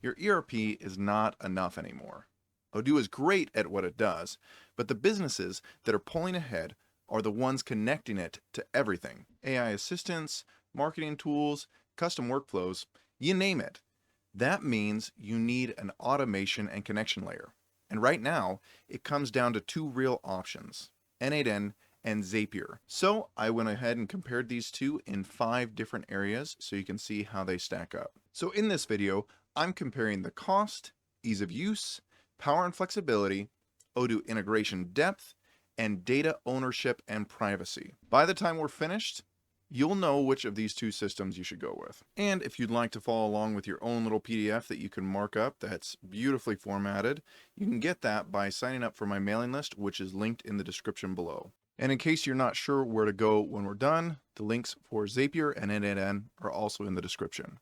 Your ERP is not enough anymore. Odoo is great at what it does, but the businesses that are pulling ahead are the ones connecting it to everything. AI assistants, marketing tools, custom workflows, you name it. That means you need an automation and connection layer. And right now, it comes down to two real options, n8n and Zapier. So I went ahead and compared these two in 5 different areas so you can see how they stack up. So in this video, I'm comparing the cost, ease of use, power and flexibility, Odoo integration depth, and data ownership and privacy. By the time we're finished, you'll know which of these two systems you should go with. And if you'd like to follow along with your own little PDF that you can mark up that's beautifully formatted, you can get that by signing up for my mailing list, which is linked in the description below. And in case you're not sure where to go when we're done, the links for Zapier and n8n are also in the description.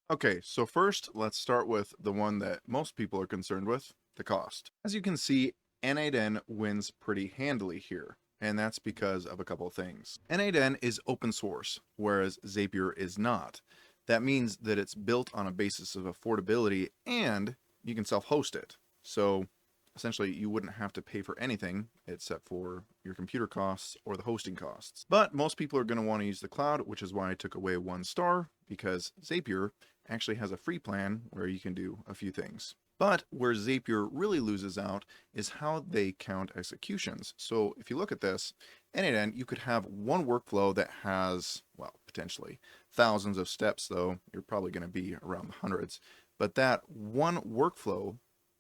Okay, so first let's start with the one that most people are concerned with, the cost. As you can see, n8n wins pretty handily here, and that's because of a couple of things. n8n is open source, whereas Zapier is not. That means that it's built on a basis of affordability and you can self-host it. So essentially you wouldn't have to pay for anything except for your computer costs or the hosting costs. But most people are going to want to use the cloud, which is why I took away 1 star, because Zapier actually has a free plan where you can do a few things. But where Zapier really loses out is how they count executions. So if you look at this, n8n, you could have one workflow that has, well, potentially thousands of steps, though you're probably going to be around the hundreds. But that one workflow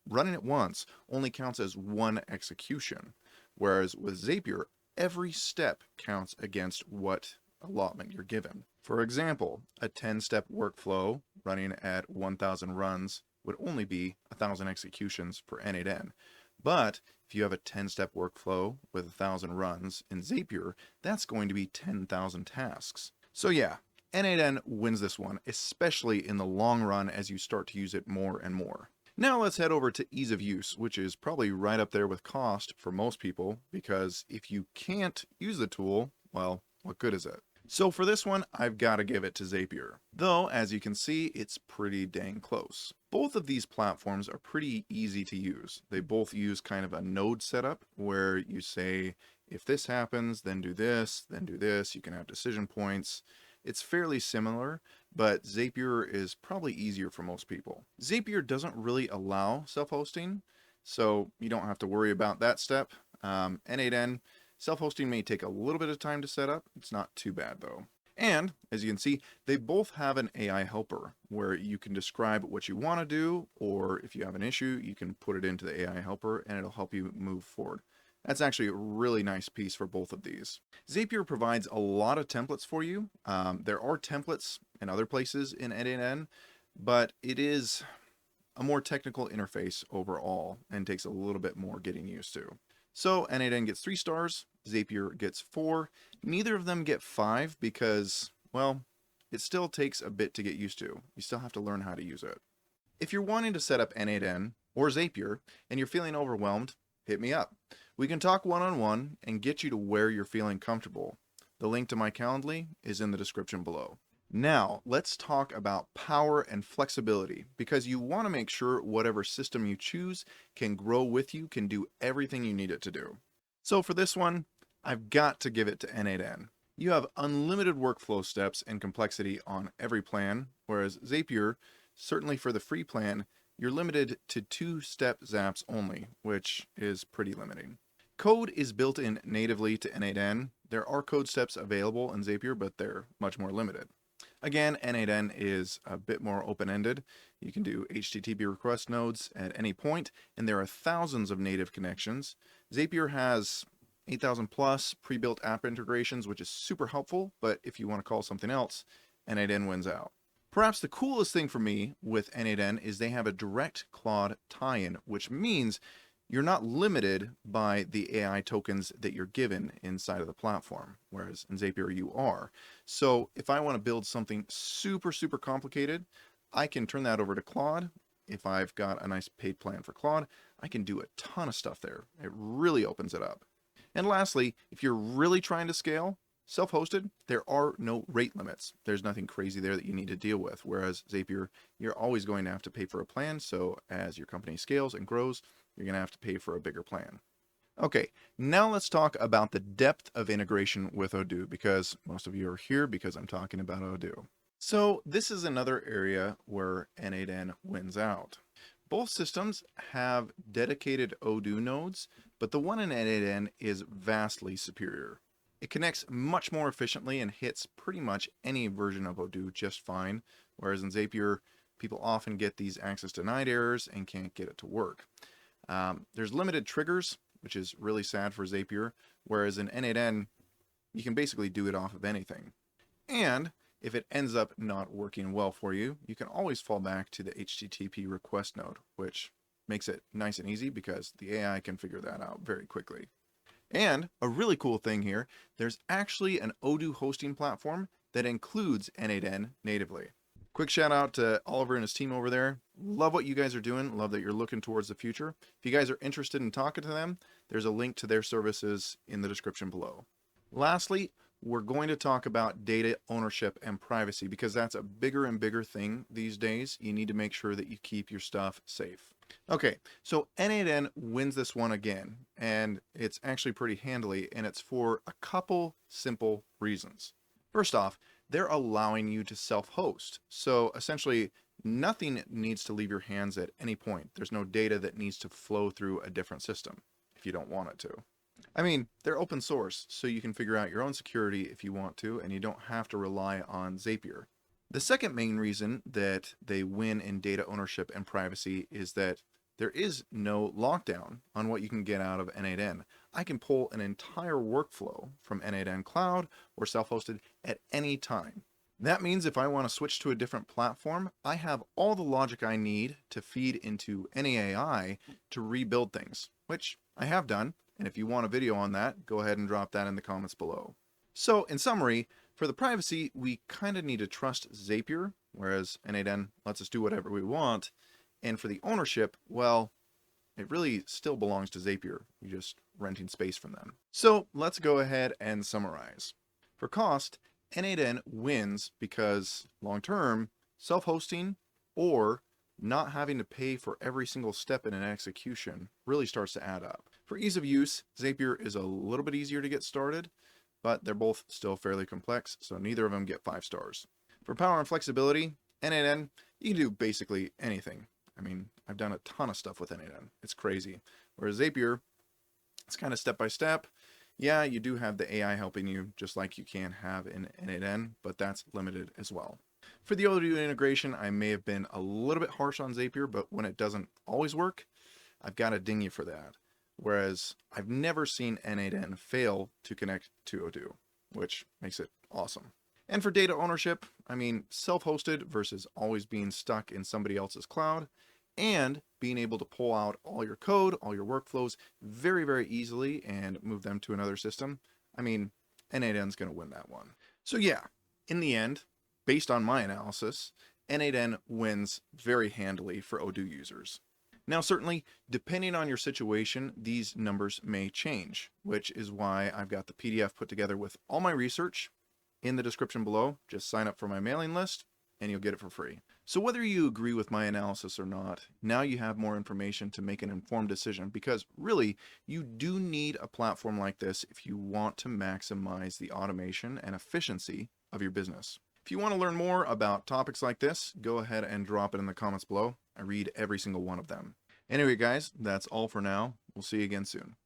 running it once only counts as one execution. Whereas with Zapier, every step counts against what allotment you're given. For example, a 10-step workflow running at 1,000 runs would only be 1,000 executions for n8n. But if you have a 10-step workflow with 1,000 runs in Zapier, that's going to be 10,000 tasks. So yeah, n8n wins this one, especially in the long run as you start to use it more and more. Now let's head over to ease of use, which is probably right up there with cost for most people, because if you can't use the tool, well, what good is it? So for this one, I've got to give it to Zapier. Though, as you can see, it's pretty dang close. Both of these platforms are pretty easy to use. They both use kind of a node setup where you say, if this happens, then do this, then do this. You can have decision points. It's fairly similar, but Zapier is probably easier for most people. Zapier doesn't really allow self-hosting, so you don't have to worry about that step. n8n, self-hosting may take a little bit of time to set up. It's not too bad though. And as you can see, they both have an AI helper where you can describe what you want to do, or if you have an issue, you can put it into the AI helper and it'll help you move forward. That's actually a really nice piece for both of these. Zapier provides a lot of templates for you. There are templates in other places in n8n, but it is a more technical interface overall and takes a little bit more getting used to. So n8n gets 3 stars, Zapier gets 4. Neither of them get 5 because, well, it still takes a bit to get used to. You still have to learn how to use it. If you're wanting to set up n8n or Zapier and you're feeling overwhelmed, hit me up. We can talk one-on-one and get you to where you're feeling comfortable. The link to my Calendly is in the description below. Now, let's talk about power and flexibility, because you want to make sure whatever system you choose can grow with you, can do everything you need it to do. So for this one, I've got to give it to n8n. You have unlimited workflow steps and complexity on every plan, whereas Zapier, certainly for the free plan, you're limited to 2-step zaps only, which is pretty limiting. Code is built in natively to n8n. There are code steps available in Zapier, but they're much more limited. Again, n8n is a bit more open-ended. You can do HTTP request nodes at any point, and there are thousands of native connections. Zapier has 8,000 plus pre-built app integrations, which is super helpful, but if you want to call something else, n8n wins out. Perhaps the coolest thing for me with n8n is they have a direct Claude tie-in, which means you're not limited by the AI tokens that you're given inside of the platform, whereas in Zapier you are. So if I want to build something super, super complicated, I can turn that over to Claude. If I've got a nice paid plan for Claude, I can do a ton of stuff there. It really opens it up. And lastly, if you're really trying to scale, Self-hosted, there are no rate limits. There's nothing crazy there that you need to deal with. Whereas Zapier, you're always going to have to pay for a plan. So as your company scales and grows, you're going to have to pay for a bigger plan. Okay, now let's talk about the depth of integration with Odoo, because most of you are here because I'm talking about Odoo. So this is another area where n8n wins out. Both systems have dedicated Odoo nodes, but the one in n8n is vastly superior. It connects much more efficiently and hits pretty much any version of Odoo just fine, whereas in Zapier, people often get these access denied errors and can't get it to work. There's limited triggers, which is really sad for Zapier, whereas in n8n, you can basically do it off of anything. And if it ends up not working well for you, you can always fall back to the HTTP request node, which makes it nice and easy because the AI can figure that out very quickly. And a really cool thing here, there's actually an Odoo hosting platform that includes n8n natively. Quick shout out to Oliver and his team over there. Love what you guys are doing. Love that you're looking towards the future. If you guys are interested in talking to them, there's a link to their services in the description below. Lastly, we're going to talk about data ownership and privacy because that's a bigger and bigger thing these days. You need to make sure that you keep your stuff safe. Okay, so n8n wins this one again, and it's actually pretty handily, and it's for a couple simple reasons. First off, they're allowing you to self-host. So essentially, nothing needs to leave your hands at any point. There's no data that needs to flow through a different system if you don't want it to. I mean, they're open source, so you can figure out your own security if you want to, and you don't have to rely on Zapier. The second main reason that they win in data ownership and privacy is that there is no lockdown on what you can get out of n8n. I can pull an entire workflow from n8n Cloud or self-hosted at any time. That means if I want to switch to a different platform, I have all the logic I need to feed into any AI to rebuild things, which I have done. And if you want a video on that, go ahead and drop that in the comments below. So in summary, for the privacy, we kind of need to trust Zapier, whereas n8n lets us do whatever we want. And for the ownership, well, it really still belongs to Zapier. You're just renting space from them. So let's go ahead and summarize. For cost, n8n wins because long-term, self-hosting or not having to pay for every single step in an execution really starts to add up. For ease of use, Zapier is a little bit easier to get started, but they're both still fairly complex, so neither of them get 5 stars. For power and flexibility, n8n, you can do basically anything. I mean, I've done a ton of stuff with n8n. It's crazy. Whereas Zapier, it's kind of step by step. Yeah, you do have the AI helping you just like you can have in n8n, but that's limited as well. For the Odoo integration, I may have been a little bit harsh on Zapier, but when it doesn't always work, I've got to ding you for that. Whereas I've never seen n8n fail to connect to Odoo, which makes it awesome. And for data ownership, I mean, self-hosted versus always being stuck in somebody else's cloud, and being able to pull out all your code, all your workflows very, very easily and move them to another system. I mean, n8n's going to win that one. So yeah, in the end, based on my analysis, n8n wins very handily for Odoo users. Now, certainly, depending on your situation, these numbers may change, which is why I've got the PDF put together with all my research in the description below. Just sign up for my mailing list and you'll get it for free. So whether you agree with my analysis or not, now you have more information to make an informed decision, because really, you do need a platform like this if you want to maximize the automation and efficiency of your business. If you want to learn more about topics like this, go ahead and drop it in the comments below. I read every single one of them. Anyway, guys, that's all for now. We'll see you again soon.